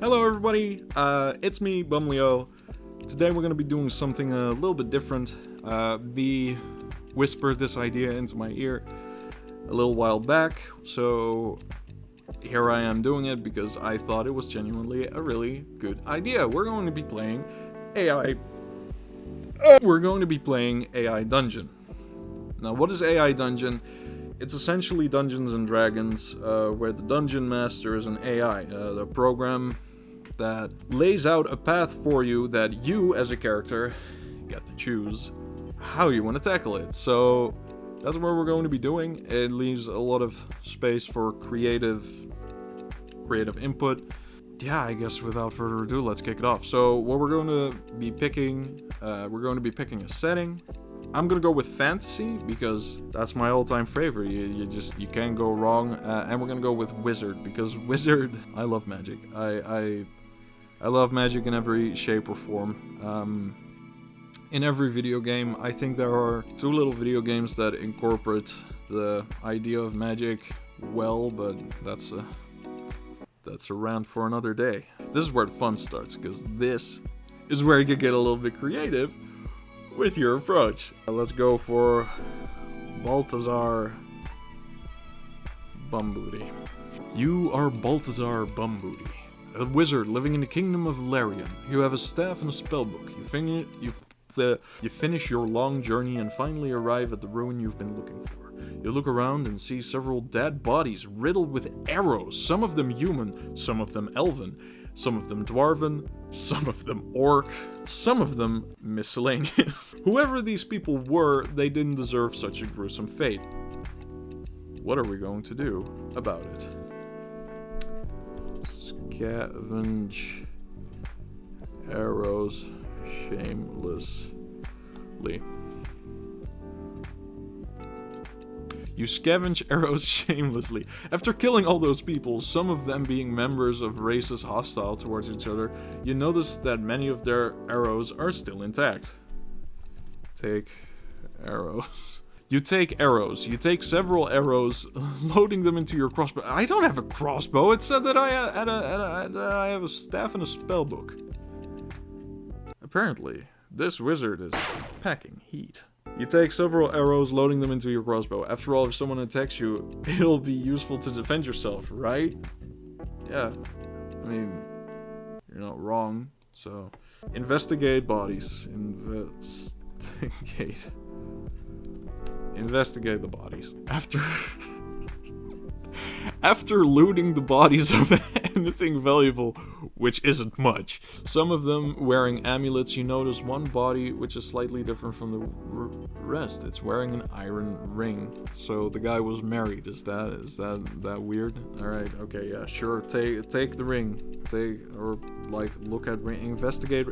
Hello everybody, it's me, Bumleo. Today we're going to be doing something a little bit different. B whispered this idea into my ear a little while back, so here I am doing it because I thought it was genuinely a really good idea. We're going to be playing AI. We're going to be playing AI Dungeon. Now, what is AI Dungeon? It's essentially Dungeons and Dragons, where the Dungeon Master is an AI, the program that lays out a path for you that you, as a character, get to choose how you want to tackle it. So that's what we're going to be doing. It leaves a lot of space for creative input. Yeah, I guess without further ado, let's kick it off. So what we're going to be picking, a setting. I'm gonna go with fantasy because that's my all-time favorite. You can't go wrong. And we're gonna go with wizard because wizard. I love magic. I love magic in every shape or form. In every video game, I think there are two little video games that incorporate the idea of magic well, but that's a rant for another day. This is where the fun starts because this is where you can get a little bit creative with your approach. Let's go for Balthazar Bumbooty. You are Balthazar Bumbooty, a wizard living in the kingdom of Larian. You have a staff and a spellbook. You finish your long journey and finally arrive at the ruin you've been looking for. You look around and see several dead bodies riddled with arrows, some of them human, some of them elven, some of them dwarven, some of them orc, some of them miscellaneous. Whoever these people were, they didn't deserve such a gruesome fate. What are we going to do about it? Scavenge arrows shamelessly. You scavenge arrows shamelessly. After killing all those people, some of them being members of races hostile towards each other, you notice that many of their arrows are still intact. Take arrows. You take arrows. You take several arrows, loading them into your crossbow. I don't have a crossbow. It said that I have a staff and a spellbook. Apparently, this wizard is packing heat. You take several arrows, loading them into your crossbow. After all, if someone attacks you, it'll be useful to defend yourself, right? Yeah. I mean, you're not wrong. So, investigate bodies. Investigate the bodies. After looting the bodies of anything valuable, which isn't much, some of them wearing amulets, you notice one body which is slightly different from the rest. It's wearing an iron ring. So the guy was married. Is that weird? All right. Okay. Yeah. Sure. Take the ring. Look at ring. Investigate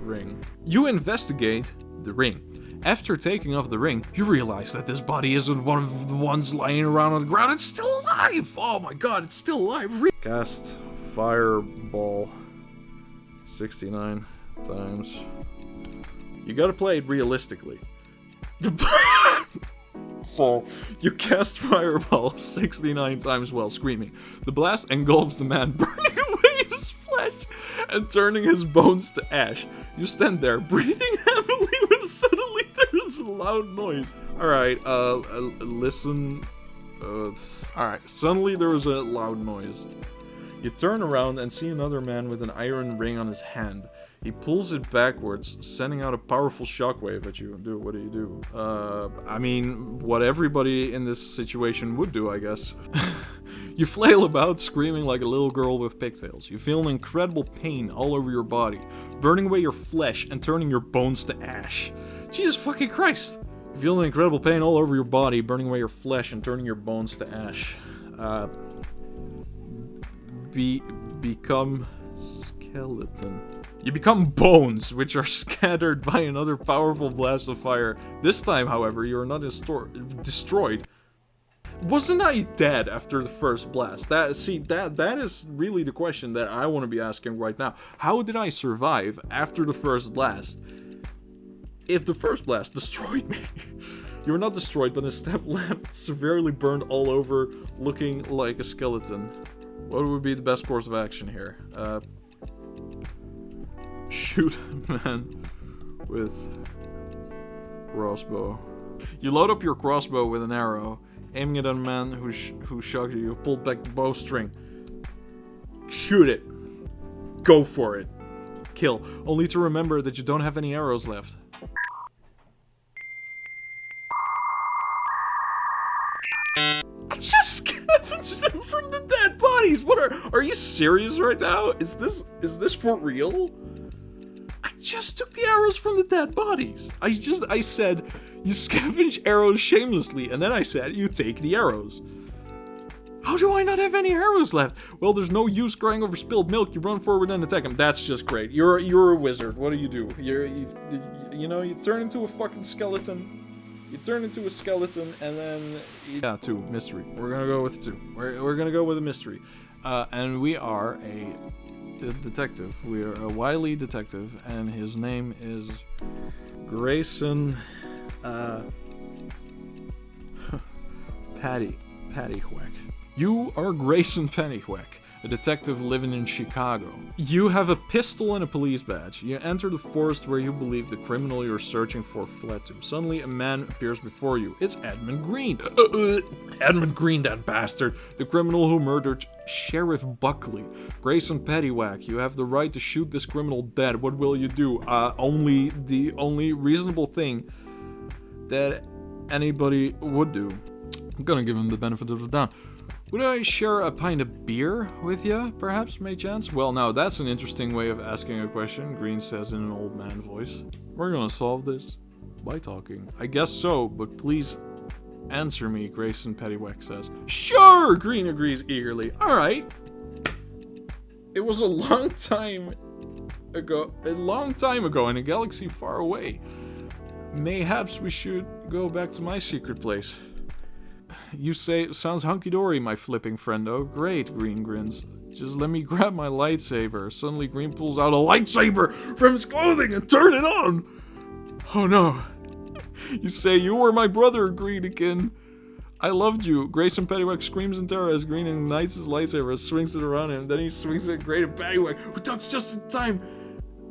ring. You investigate the ring. After taking off the ring, you realize that this body isn't one of the ones lying around on the ground. It's still alive! Oh my god, it's still alive! Cast Fireball 69 times. You gotta play it realistically. So, you cast Fireball 69 times while screaming. The blast engulfs the man, burning away his flesh and turning his bones to ash. You stand there, breathing heavily when suddenly there's a loud noise. Alright, listen. Alright, suddenly there was a loud noise. You turn around and see another man with an iron ring on his hand. He pulls it backwards, sending out a powerful shockwave at you. Dude, what do you do? I mean, what everybody in this situation would do, I guess. You flail about, screaming like a little girl with pigtails. You feel an incredible pain all over your body, burning away your flesh and turning your bones to ash. Jesus fucking Christ! You feel an incredible pain all over your body, burning away your flesh and turning your bones to ash. Become skeleton. You become bones, which are scattered by another powerful blast of fire. This time, however, you are not destroyed. Wasn't I dead after the first blast? That is really the question that I want to be asking right now. How did I survive after the first blast? If the first blast destroyed me. You were not destroyed, but instead left severely burned all over, looking like a skeleton. What would be the best course of action here? Shoot a man with crossbow. You load up your crossbow with an arrow, aiming it at a man who shocked you. You pulled back the bowstring. Shoot it. Go for it. Kill. Only to remember that you don't have any arrows left. I just scavenged them from the dead bodies. What are you serious right now? Is this for real? I just took the arrows from the dead bodies. I said you scavenge arrows shamelessly, and then I said you take the arrows. How do I not have any arrows left? Well, there's no use crying over spilled milk. You run forward and attack him. That's just great. You're a wizard. What do? You turn into a fucking skeleton. You turn into a skeleton, and then... Yeah, 2. Mystery. We're gonna go with 2. We're gonna go with a mystery. And we are a detective. We are a wily detective, and his name is Grayson... Paddywhack. You are Grayson Paddywhack, a detective living in Chicago. You have a pistol and a police badge. You enter the forest where you believe the criminal you're searching for fled to. Suddenly, a man appears before you. It's Edmund Green. Edmund Green, that bastard. The criminal who murdered Sheriff Buckley. Grayson Paddywhack, you have the right to shoot this criminal dead. What will you do? The only reasonable thing that anybody would do. I'm gonna give him the benefit of the doubt. Would I share a pint of beer with you, perhaps, may chance? Well, now, that's an interesting way of asking a question, Green says in an old man voice. We're gonna solve this by talking. I guess so, but please answer me, Grayson Paddywhack says. Sure, Green agrees eagerly. Alright. It was a long time ago in a galaxy far away. Mayhaps we should go back to my secret place. You say, sounds hunky-dory, my flipping friendo. Great, Green grins. Just let me grab my lightsaber. Suddenly, Green pulls out a lightsaber from his clothing and turn it on. Oh no. You say, you were my brother, Green again. I loved you. Grayson Paddywhack screams in terror as Green ignites his lightsaber, swings it around him. Then he swings it at Grayson Paddywhack, who ducks just in time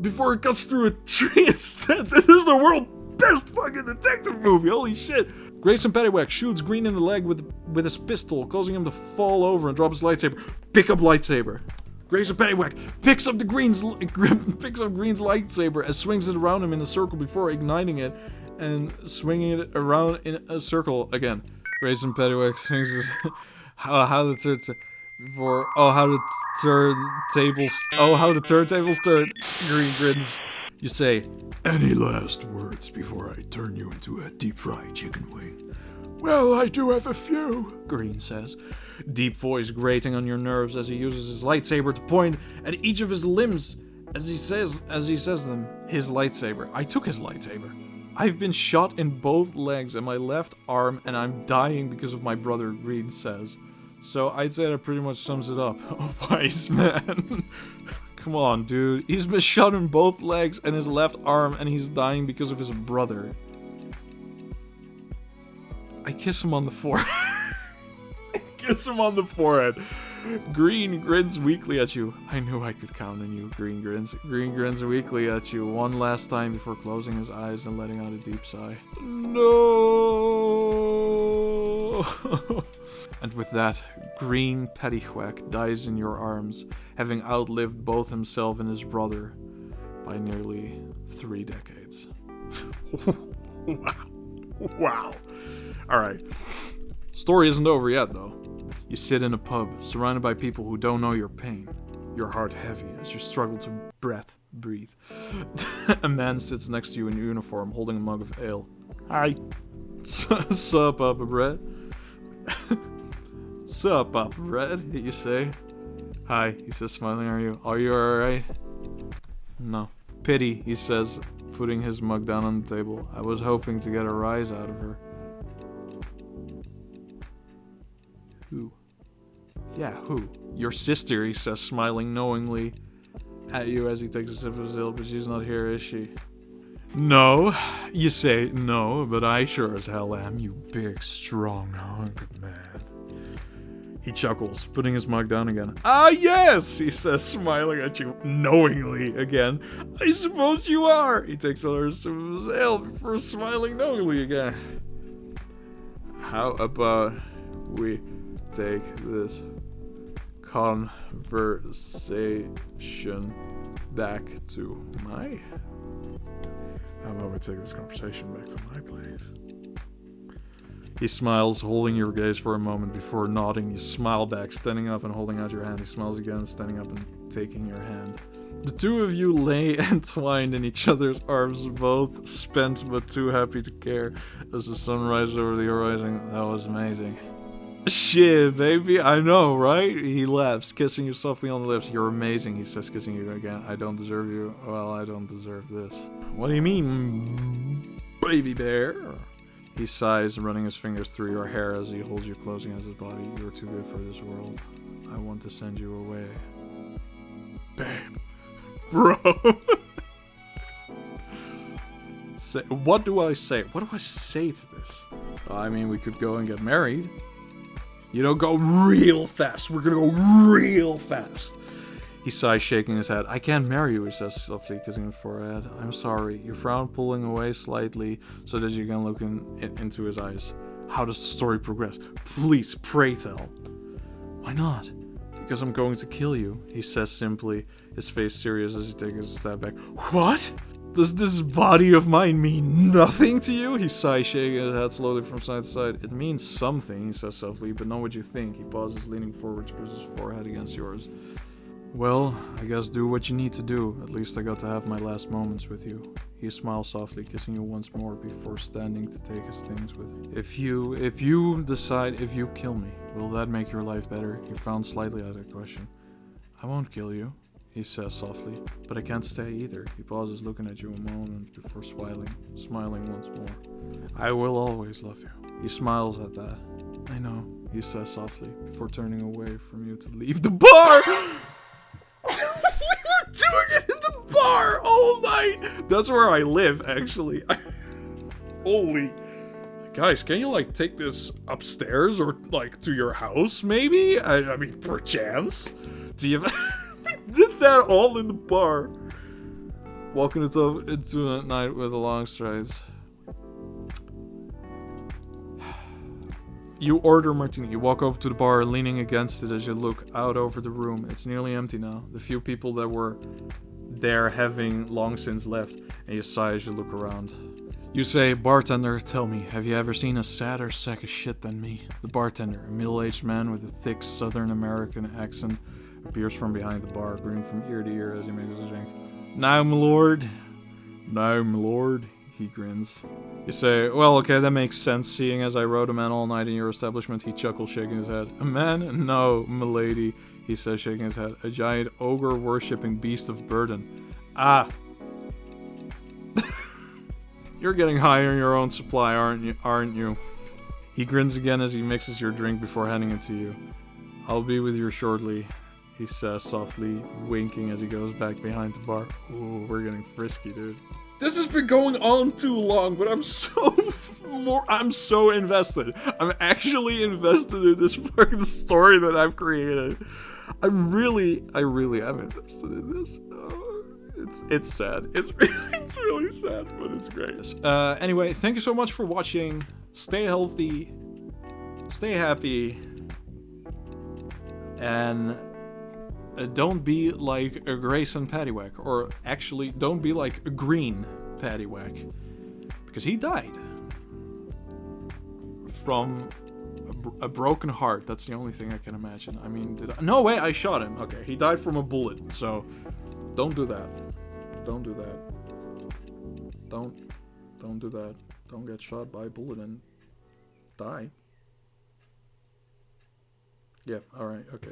before it cuts through a tree instead. This is the world's best fucking detective movie. Holy shit. Grayson Paddywhack shoots Green in the leg with his pistol, causing him to fall over and drop his lightsaber. Pick up lightsaber. Grayson Paddywhack picks up Green's lightsaber and swings it around him in a circle before igniting it and swinging it around in a circle again. Grayson Paddywhack swings his... how the turntables turn. Green grins. You say, any last words before I turn you into a deep-fried chicken wing? Well, I do have a few, Green says, deep voice grating on your nerves as he uses his lightsaber to point at each of his limbs as he says them. His lightsaber. I took his lightsaber. I've been shot in both legs and my left arm, and I'm dying because of my brother, Green says. So I'd say that pretty much sums it up. Oh, wise man. Come on, dude. He's been shot in both legs and his left arm, and he's dying because of his brother. I kiss him on the forehead. I kiss him on the forehead. Green grins weakly at you. I knew I could count on you, Green grins. Green grins weakly at you one last time before closing his eyes and letting out a deep sigh. No! And with that, Green Paddywhack dies in your arms, having outlived both himself and his brother by nearly 3 decades. Wow. Alright. Story isn't over yet, though. You sit in a pub, surrounded by people who don't know your pain. Your heart heavy as you struggle to breathe. A man sits next to you in uniform, holding a mug of ale. Hi. Sup, Papa Brett? Sup, Papa Brett? You say. Hi, he says, smiling. Are you alright? No. Pity, he says, putting his mug down on the table. I was hoping to get a rise out of her. Who? Yeah, who? Your sister, he says, smiling knowingly at you as he takes a sip of his ale, but she's not here, is she? No, you say no, but I sure as hell am, you big, strong hunk of man. He chuckles, putting his mug down again. Ah, yes, he says, smiling at you knowingly again. I suppose you are. He takes another sip of his ale before smiling knowingly again. How about we take this conversation back to my... How about we take this conversation back to my place? He smiles, holding your gaze for a moment before nodding. You smile back, standing up and holding out your hand. He smiles again, standing up and taking your hand. The two of you lay entwined in each other's arms, both spent but too happy to care. As the sun rises over the horizon, that was amazing. Shit, baby, I know, right? He laughs, kissing you softly on the lips. You're amazing, he says, kissing you again. I don't deserve you. Well, I don't deserve this. What do you mean, baby bear? He sighs, running his fingers through your hair as he holds you close against his body. You're too good for this world. I want to send you away. Babe. Bro. What do I say? What do I say to this? I mean, we could go and get married. You know, go real fast. We're gonna go real fast. He sighs, shaking his head. I can't marry you, he says, softly kissing his forehead. I'm sorry. You frown, pulling away slightly so that you can look into his eyes. How does the story progress? Please, pray tell. Why not? Because I'm going to kill you, he says simply, his face serious as he takes a step back. What? Does this body of mine mean nothing to you? He sighs, shaking his head slowly from side to side. It means something, he says softly, but not what you think. He pauses, leaning forward to push his forehead against yours. Well, I guess do what you need to do. At least I got to have my last moments with you. He smiles softly, kissing you once more before standing to take his things with him. If you kill me, will that make your life better? He frowns slightly at the question. I won't kill you, he says softly, but I can't stay either. He pauses, looking at you a moment before smiling once more. I will always love you. He smiles at that. I know, he says softly, before turning away from you to leave the bar! Doing it in the bar all night. That's where I live, actually. Holy. Guys, can you, like, take this upstairs or, like, to your house, maybe? I mean, perchance. Do you did that all in the bar. Walking into the night with the long strides. You order martini. You walk over to the bar, leaning against it as you look out over the room. It's nearly empty now. The few people that were there having long since left. And you sigh as you look around. You say, bartender, tell me, have you ever seen a sadder sack of shit than me? The bartender, a middle-aged man with a thick Southern American accent, appears from behind the bar, grinning from ear to ear as he makes his drink. Now, my lord. Now, my lord. He grins. You say, well, okay, that makes sense, seeing as I rode a man all night in your establishment. He chuckles, shaking his head. A man? No, milady, he says, shaking his head. A giant ogre-worshipping beast of burden. Ah. You're getting high on your own supply, aren't you? He grins again as he mixes your drink before handing it to you. I'll be with you shortly, he says, softly, winking as he goes back behind the bar. Ooh, we're getting frisky, dude. This has been going on too long, but I'm so invested. I'm actually invested in this fucking story that I've created. I really am invested in this. Oh, it's sad. It's really sad, but it's great. Anyway, thank you so much for watching. Stay healthy, stay happy, and don't be like a Grayson Paddywhack, or actually don't be like a Green Paddywhack, because he died from a broken heart. That's the only thing I can imagine. I mean, no way, I shot him. Okay, he died from a bullet, so don't do that. Don't do that. Don't do that. Don't get shot by a bullet and die. Yeah, alright, okay.